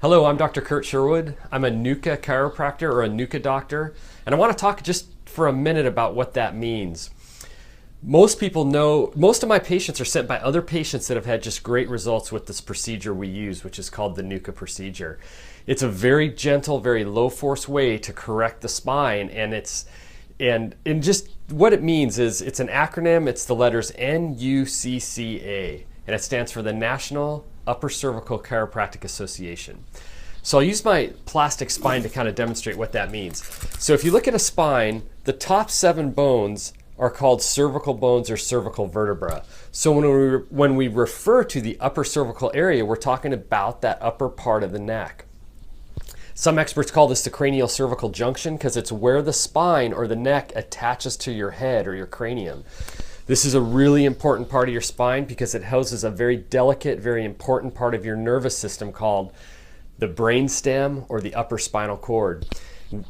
Hello, I'm Dr. Kurt Sherwood. I'm a Nucca chiropractor or a Nucca doctor, and I want to talk just for a minute about what that means. Most people know, most of my patients are sent by other patients that have had just great results with this procedure we use, which is called the Nucca procedure. It's a very gentle, very low force way to correct the spine, and just what it means is it's an acronym. It's the letters NUCCA, and it stands for the National Upper Cervical Chiropractic Association. So I'll use my plastic spine to kind of demonstrate what that means. So if you look at a spine, the top 7 bones are called cervical bones or cervical vertebra. So when we refer to the upper cervical area, we're talking about that upper part of the neck. Some experts call this the cranial cervical junction because it's where the spine or the neck attaches to your head or your cranium. This is a really important part of your spine because it houses a very delicate, very important part of your nervous system called the brainstem or the upper spinal cord.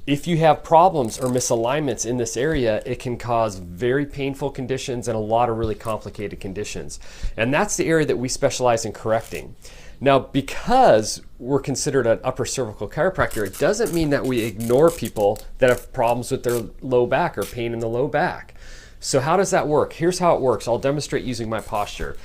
If you have problems or misalignments in this area, it can cause very painful conditions and a lot of really complicated conditions. And that's the area that we specialize in correcting. Now, because we're considered an upper cervical chiropractor, it doesn't mean that we ignore people that have problems with their low back or pain in the low back. So how does that work? Here's how it works. I'll demonstrate using my posture.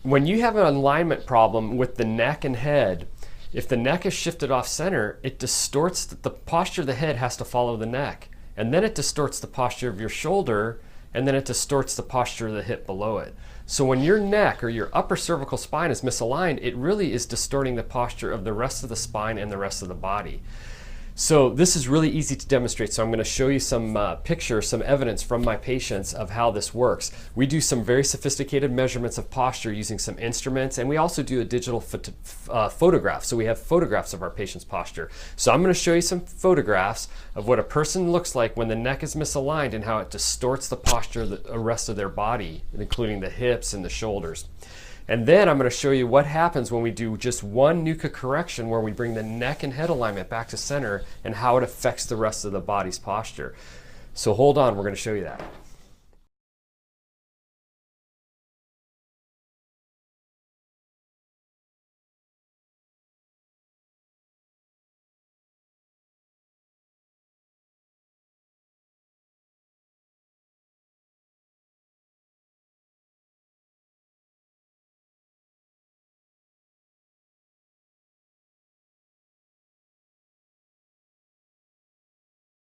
When you have an alignment problem with the neck and head, if the neck is shifted off center, it distorts the posture of the head has to follow the neck. And then it distorts the posture of your shoulder, and then it distorts the posture of the hip below it. So when your neck or your upper cervical spine is misaligned, it really is distorting the posture of the rest of the spine and the rest of the body. So this is really easy to demonstrate. So I'm going to show you some pictures, some evidence from my patients of how this works. We do some very sophisticated measurements of posture using some instruments, and we also do a digital photograph. So we have photographs of our patient's posture. So I'm going to show you some photographs of what a person looks like when the neck is misaligned and how it distorts the posture of the rest of their body, including the hips and the shoulders. And then I'm going to show you what happens when we do just one Nucca correction where we bring the neck and head alignment back to center and how it affects the rest of the body's posture. So hold on, we're going to show you that.